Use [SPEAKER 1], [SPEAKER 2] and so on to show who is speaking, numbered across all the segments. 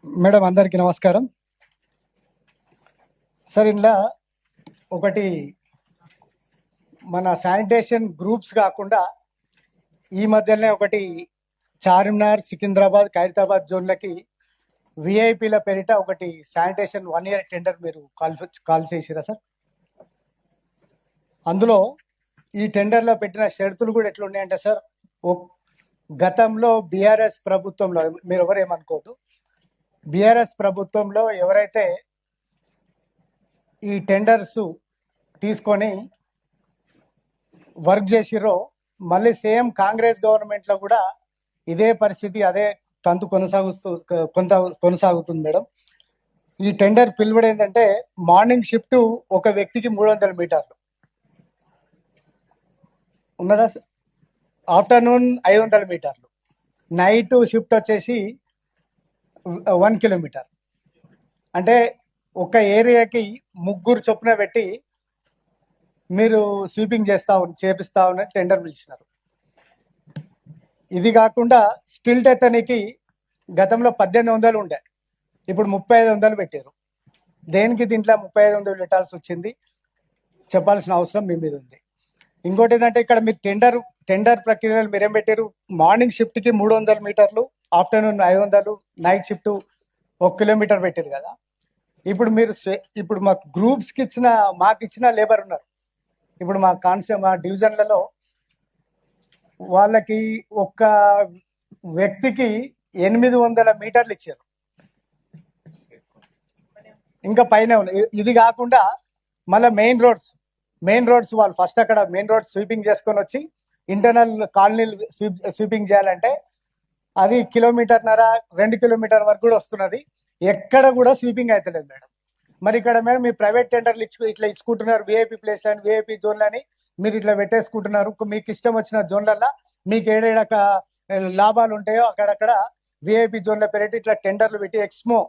[SPEAKER 1] Madam అందరికీ నమస్కారం. Sir ఇందులో ఒకటి మన శానిటేషన్ గ్రూప్స్ కాకుండా ఈ మధ్యనే ఒకటి చార్మినార్, సికింద్రాబాద్, ఖైరతాబాద్ జోన్లకి విఐపీల పేరిట ఒకటి శానిటేషన్ 1 year టెండర్ మీరు కాల్ చేసిరా సార్? అందులో ఈ టెండర్లో పెట్టిన షరతులు కూడా ఎట్లున్నాయంటే సార్, గతంలో బీఆర్ఎస్ ప్రభుత్వంలో మీరు ఎవరేమనుకోవద్దు, బీఆర్ఎస్ ప్రభుత్వంలో ఎవరైతే ఈ టెండర్స్ తీసుకొని వర్క్ చేసిర్రో మళ్ళీ సేమ్ కాంగ్రెస్ గవర్నమెంట్లో కూడా ఇదే పరిస్థితి, అదే తంతు కొనసాగుతుంది మేడం. ఈ టెండర్ పిలువడు ఏంటంటే మార్నింగ్ షిఫ్ట్ ఒక వ్యక్తికి 300 మీటర్లు ఉన్నదా, ఆఫ్టర్నూన్ 500 మీటర్లు, నైట్ షిఫ్ట్ వచ్చేసి 1 కిలోమీటర్. అంటే ఒక ఏరియాకి 3 చొప్పున పెట్టి మీరు స్వీపింగ్ చేపిస్తా ఉన్న టెండర్ పిలిచినారు. ఇది కాకుండా స్టిల్ ఎత్తనికి గతంలో 1800 ఉండే, ఇప్పుడు 3500 పెట్టారు. దేనికి దీంట్లో 3500 పెట్టాల్సి వచ్చింది చెప్పాల్సిన అవసరం మీ మీద ఉంది. ఇంకోటి ఏంటంటే ఇక్కడ మీరు టెండర్ ప్రక్రియలు మీరేం పెట్టారు, మార్నింగ్ షిఫ్ట్కి 300 మీటర్లు, ఆఫ్టర్నూన్ 500, నైట్ షిఫ్ట్ 1 కిలోమీటర్ పెట్టారు కదా. ఇప్పుడు మా గ్రూప్స్కి మాకు ఇచ్చిన లేబర్ ఉన్నారు. ఇప్పుడు మా డివిజన్లలో వాళ్ళకి ఒక్క వ్యక్తికి 800 మీటర్లు ఇచ్చారు, ఇంకా పైన ఉన్నాయి. ఇది కాకుండా మళ్ళీ మెయిన్ రోడ్స్ వాళ్ళు ఫస్ట్ అక్కడ మెయిన్ రోడ్స్ స్వీపింగ్ చేసుకొని వచ్చి ఇంటర్నల్ కాలనీలు స్వీపింగ్ చేయాలంటే అది 1.5 కిలోమీటర్ 2 కిలోమీటర్ వరకు కూడా వస్తున్నది. ఎక్కడ కూడా స్వీపింగ్ అవుతలేదు మేడం. మరి ఇక్కడ మేడం మీ ప్రైవేట్ టెండర్లు ఇట్లా ఇచ్చుకుంటున్నారు, విఐపి ప్లేస్లని, విఐపి జోన్లని మీరు ఇట్లా పెట్టేసుకుంటున్నారు. మీకు ఇష్టం వచ్చిన జోన్లల్లో మీకు ఏడేడక లాభాలు ఉంటాయో అక్కడక్కడ విఐపి జోన్ల పేరు ఇట్లా టెండర్లు పెట్టి ఎక్స్మో,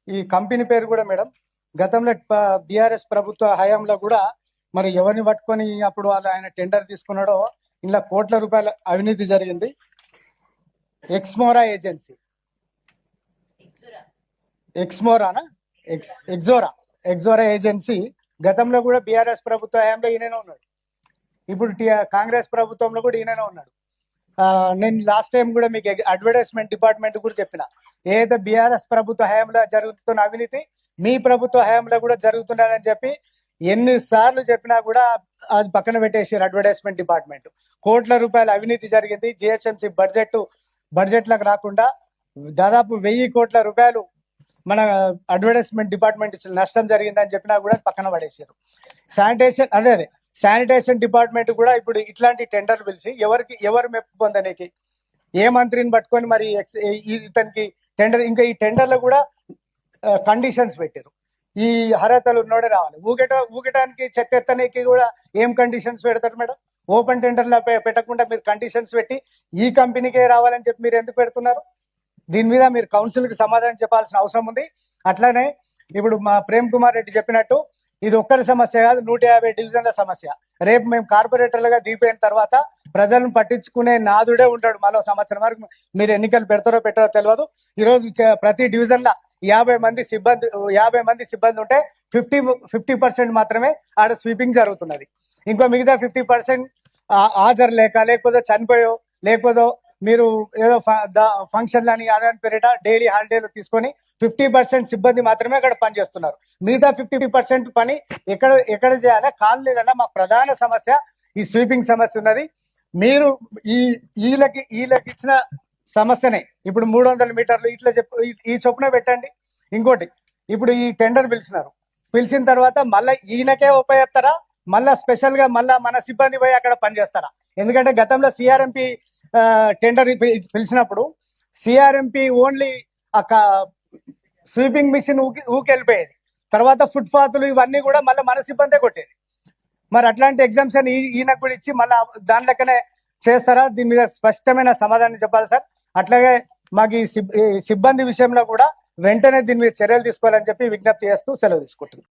[SPEAKER 1] ఈ కంపెనీ పేరు కూడా మేడం గతంలో బీఆర్ఎస్ ప్రభుత్వ హయాంలో కూడా మరి ఎవరిని పట్టుకొని అప్పుడు ఆయన టెండర్ తీసుకున్నాడో ఇలా కోట్ల రూపాయల అవినీతి జరిగింది. ఎక్స్మోరా ఏజెన్సీ, ఎక్సోరా ఏజెన్సీ గతంలో కూడా బీఆర్ఎస్ ప్రభుత్వ హయాంలో ఈయననే ఉన్నాడు, ఇప్పుడు కాంగ్రెస్ ప్రభుత్వంలో కూడా ఈయననే ఉన్నాడు. నేను లాస్ట్ టైం కూడా మీకు అడ్వర్టైజ్మెంట్ డిపార్ట్మెంట్ కూడా చెప్పిన, ఏదైతే బీఆర్ఎస్ ప్రభుత్వ హయాంలో జరుగుతున్న అవినీతి మీ ప్రభుత్వ హయాంలో కూడా జరుగుతున్నదని చెప్పి ఎన్నిసార్లు చెప్పినా కూడా అది పక్కన పెట్టేసారు అడ్వర్టైజ్మెంట్ డిపార్ట్మెంట్. కోట్ల రూపాయల అవినీతి జరిగింది. జిహెచ్ఎంసీ బడ్జెట్లకు రాకుండా దాదాపు 1000 కోట్ల రూపాయలు మన అడ్వర్టైజ్మెంట్ డిపార్ట్మెంట్ నష్టం జరిగిందని చెప్పినా కూడా పక్కన పడేసారు. శానిటేషన్ డిపార్ట్మెంట్ కూడా ఇప్పుడు ఇట్లాంటి టెండర్లు పిలిచి ఎవరు మెప్పు పొందనేకి ఏ మంత్రిని పట్టుకొని మరి ఇతనికి టెండర్, ఇంకా ఈ టెండర్లో కూడా కండిషన్స్ పెట్టారు. ఈ అర్హతలు ఉన్నోడే రావాలి, ఊగటానికి చెత్త ఎత్తనికి కూడా ఏం కండిషన్స్ పెడతారు మేడం? ఓపెన్ టెండర్లో పెట్టకుండా మీరు కండిషన్స్ పెట్టి ఈ కంపెనీకే రావాలని చెప్పి మీరు ఎందుకు పెడుతున్నారు? దీని మీద మీరు కౌన్సిల్కి సమాధానం చెప్పాల్సిన అవసరం ఉంది. అట్లానే ఇప్పుడు మా ప్రేమ్ కుమార్ రెడ్డి చెప్పినట్టు ఇది ఒక్కరి సమస్య కాదు, 150 డివిజన్ల సమస్య. రేపు మేము కార్పొరేటర్లుగా దిగిపోయిన తర్వాత ప్రజలను పట్టించుకునే నాదుడే ఉంటాడు. మరో సంవత్సరం వరకు మీరు ఎన్నికలు పెడతారో పెట్టారో తెలియదు. ఈరోజు ప్రతి డివిజన్లో 50 మంది సిబ్బంది ఉంటే 50% మాత్రమే ఆడ స్వీపింగ్ జరుగుతున్నది. ఇంకో మిగతా 50% హాజరు లేకపోతే చనిపోయో లేకపోతే మీరు ఏదో ఫంక్షన్లని అదని పేరిట డైలీ హాలిడేలు తీసుకొని 50% సిబ్బంది మాత్రమే అక్కడ పనిచేస్తున్నారు. మిగతా 50% పని ఎక్కడ చేయాలి? కాలనీలలో మా ప్రధాన సమస్య ఈ స్వీపింగ్ సమస్య ఉన్నది. మీరు వీళ్ళకి ఇచ్చిన సమస్యనే ఇప్పుడు 300 మీటర్లు ఇట్లా ఈ చొప్పున పెట్టండి. ఇంకోటి ఇప్పుడు ఈ టెండర్ పిలిచిన తర్వాత మళ్ళీ ఈయనకే ఉపయోగిస్తారా, మళ్ళీ స్పెషల్గా మళ్ళీ మన సిబ్బంది పోయి అక్కడ పనిచేస్తారా? ఎందుకంటే గతంలో సిఆర్ఎంపీ టెండర్ పిలిచినప్పుడు సిఆర్ఎంపీ ఓన్లీ స్వీపింగ్ మిషన్ ఊకెళ్ళిపోయేది, తర్వాత ఫుట్పాత్లు ఇవన్నీ కూడా మళ్ళీ మన సిబ్బందే కొట్టేది. మరి అట్లాంటి ఎగ్జామ్షన్ ఈయనకు కూడా ఇచ్చి మళ్ళీ దాని లెక్కనే చేస్తారా? దీని మీద స్పష్టమైన సమాధానం చెప్పాలి సార్. అట్లాగే మాకు ఈ సిబ్బంది విషయంలో కూడా వెంటనే దీని మీద చర్యలు తీసుకోవాలని చెప్పి విజ్ఞప్తి చేస్తూ సెలవు తీసుకుంటున్నాం.